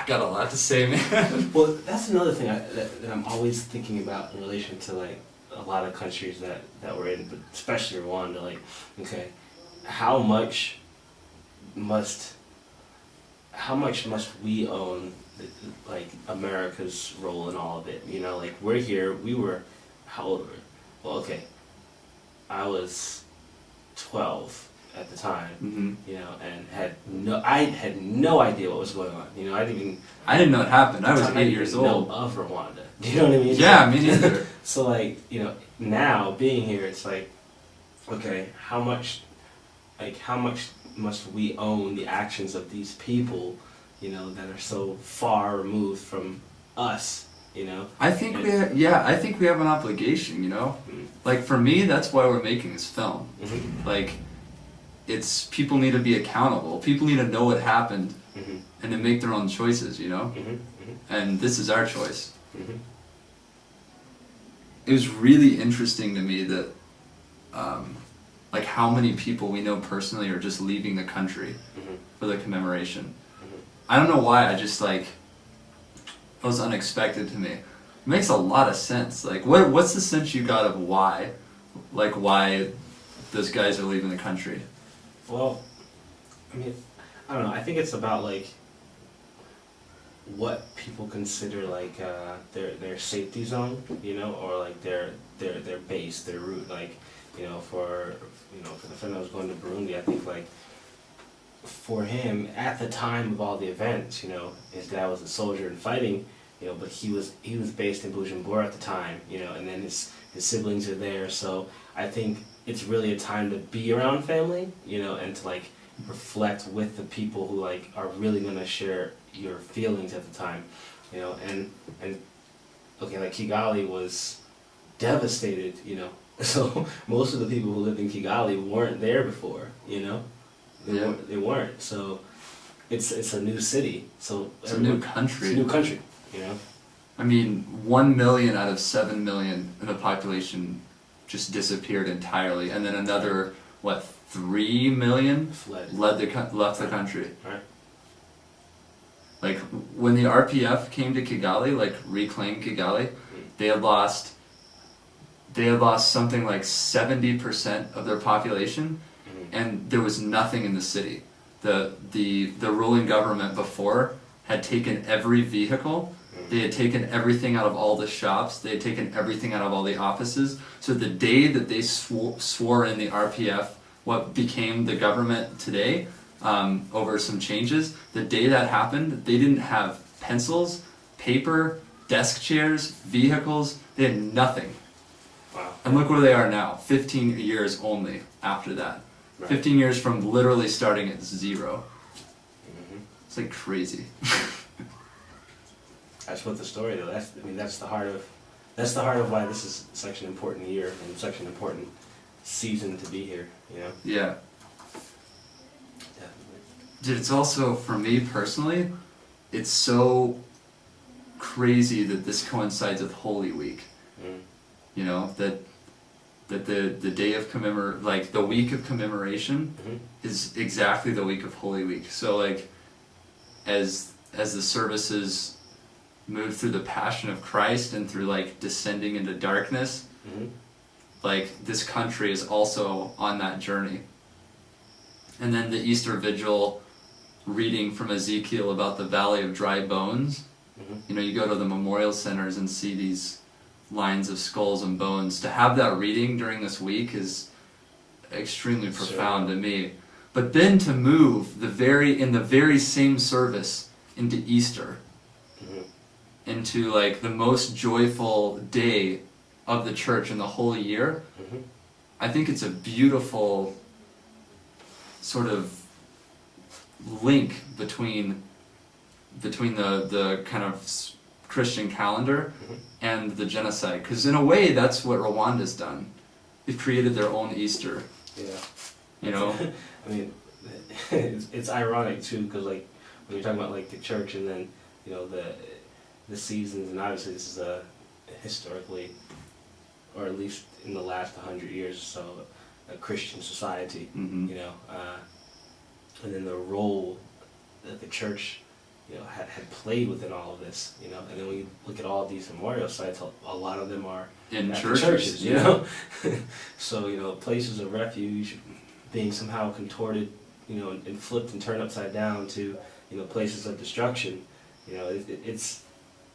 got a lot to say, man. Well, that's another thing that I'm always thinking about in relation to like a lot of countries that we're in, but especially Rwanda. Like, okay, how much must we own like America's role in all of it? You know, like we're here. We were how old were we? Well, okay, I was 12 at the time, you know, and I had no idea what was going on. You know, I didn't know it happened. I was 8 years old. Know of Rwanda. Do you know what I mean? Yeah, me neither. So like, you know, now being here, it's like, okay, how much must we own the actions of these people, you know, that are so far removed from us, you know? I think we have an obligation, you know? Like for me, that's why we're making this film. Like, it's people need to be accountable. People need to know what happened and to make their own choices, you know? And this is our choice. It was really interesting to me that like how many people we know personally are just leaving the country for the commemoration. I don't know why, I just like, it was unexpected to me. It makes a lot of sense. Like what's the sense you got of why those guys are leaving the country? Well, I mean, I don't know. I think it's about like what people consider like their safety zone, you know, or like their base, their root. Like, you know, for the friend that was going to Burundi, I think like for him at the time of all the events, you know, his dad was a soldier and fighting, you know, but he was based in Bujumbura at the time, you know, and then his siblings are there, so I think it's really a time to be around family, you know, and to like reflect with the people who like are really gonna share your feelings at the time, you know, and okay, like Kigali was devastated, you know, so most of the people who lived in Kigali weren't there before, you know, they weren't, so it's a new city, so it's a new country. It's a new country, you know. I mean, 1 million out of 7 million in the population just disappeared entirely, and then another 3 million left the country. Right. Like when the RPF came to Kigali, like reclaimed Kigali, they had lost something like 70% of their population, and there was nothing in the city. The ruling government before had taken every vehicle. They had taken everything out of all the shops. They had taken everything out of all the offices. So the day that they swore in the RPF, what became the government today, over some changes, the day that happened, they didn't have pencils, paper, desk chairs, vehicles. They had nothing. Wow. And look where they are now, 15 years only after that. Right. 15 years from literally starting at zero. It's like crazy. That's what the story though. That's the heart of why this is such an important year and such an important season to be here. You know. Yeah. Definitely. Dude, it's also for me personally, it's so crazy that this coincides with Holy Week. You know that the day of like the week of commemoration is exactly the week of Holy Week. So like, as the services move through the Passion of Christ and through like descending into darkness, like this country is also on that journey. And then the Easter Vigil reading from Ezekiel about the Valley of Dry Bones. You know, you go to the memorial centers and see these lines of skulls and bones. To have that reading during this week is extremely profound to me. But then to move in the very same service into Easter, into like the most joyful day of the church in the whole year, I think it's a beautiful sort of link between the kind of Christian calendar and the genocide, because in a way that's what Rwanda's done. They've created their own Easter. Yeah. You know. I mean, it's ironic too, because like when you're talking about like the church and then, you know, the seasons, and obviously this is a historically, or at least in the last 100 years or so, a Christian society. You know, and then the role that the church had played within all of this, and then when you look at all these memorial sites, a lot of them are in at churches, the churches, So, places of refuge being somehow contorted, and flipped and turned upside down to, places of destruction. It's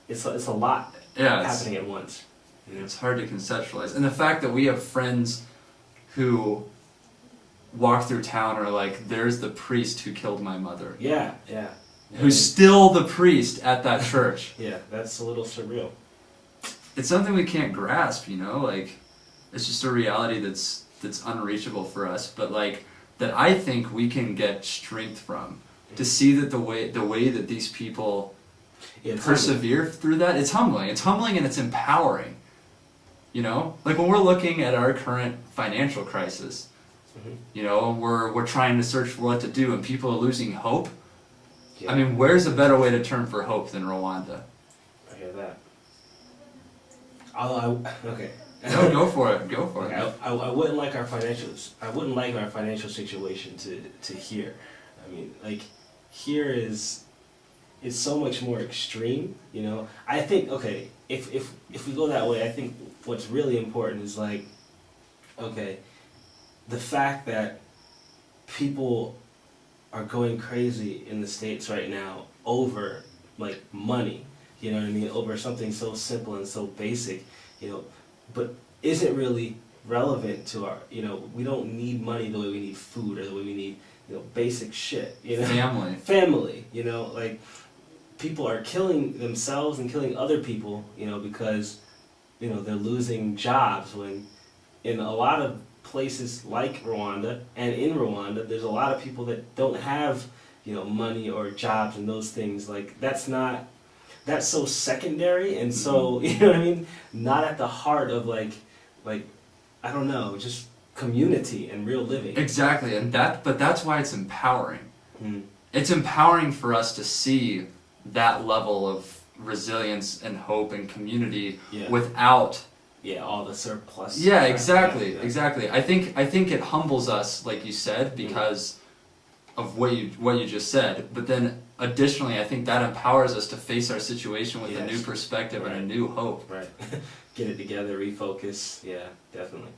a lot happening at once. It's hard to conceptualize. And the fact that we have friends who walk through town are like, there's the priest who killed my mother. Yeah. Who's still the priest at that church. Yeah, that's a little surreal. It's something we can't grasp, like, it's just a reality that's unreachable for us, but like, that I think we can get strength from, to see that the way that these people persevere through that, it's humbling. It's humbling and it's empowering. Like when we're looking at our current financial crisis, we're trying to search for what to do and people are losing hope. Yeah. I mean, where's a better way to turn for hope than Rwanda? I hear that. Okay. No, go for it. Go for it. I wouldn't like our financial situation to here. I mean, like, here it's so much more extreme. I think, okay, if we go that way, I think what's really important is like, okay, the fact that people are going crazy in the States right now over like money, you know what I mean, over something so simple and so basic, but isn't really relevant to our, we don't need money the way we need food or the way we need, basic shit, Family, like people are killing themselves and killing other people, because, they're losing jobs when in a lot of places like Rwanda, and in Rwanda, there's a lot of people that don't have, money or jobs and those things. Like, that's so secondary and so, you know what I mean? Not at the heart of like, I don't know, just community and real living. Exactly, but that's why it's empowering. It's empowering for us to see that level of resilience and hope and community without all the surplus. Yeah, exactly. I think it humbles us, like you said, because of what you just said. But then additionally, I think that empowers us to face our situation with a new perspective and a new hope. Right. Get it together, refocus. Yeah, definitely.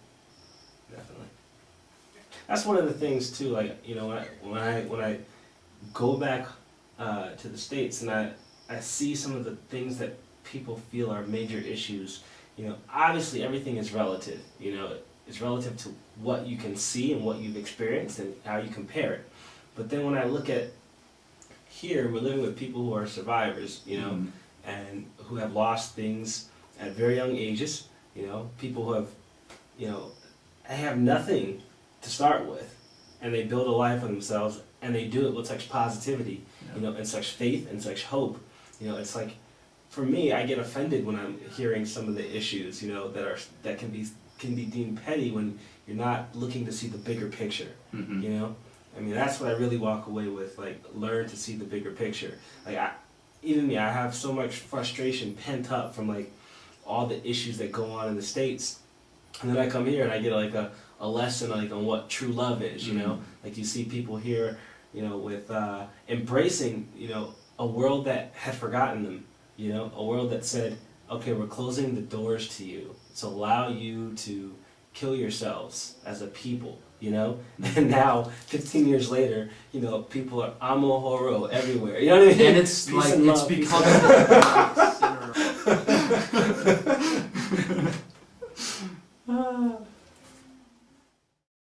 That's one of the things too. Like, when I go back to the States and I see some of the things that people feel are major issues. Obviously everything is relative. It's relative to what you can see and what you've experienced and how you compare it. But then when I look at here, we're living with people who are survivors, and who have lost things at very young ages. People who have, they have nothing to start with, and they build a life for themselves, and they do it with such positivity, and such faith and such hope. It's like, for me, I get offended when I'm hearing some of the issues, that can be deemed petty when you're not looking to see the bigger picture. I mean, that's what I really walk away with. Like, learn to see the bigger picture. Like, I have so much frustration pent up from like all the issues that go on in the States, and then I come here and I get like a lesson like on what true love is. Like you see people here, with embracing, a world that had forgotten them. A world that said, okay, we're closing the doors to you to allow you to kill yourselves as a people, And now, 15 years later, people are amo horo everywhere. You know what I mean? And it's like, it's becoming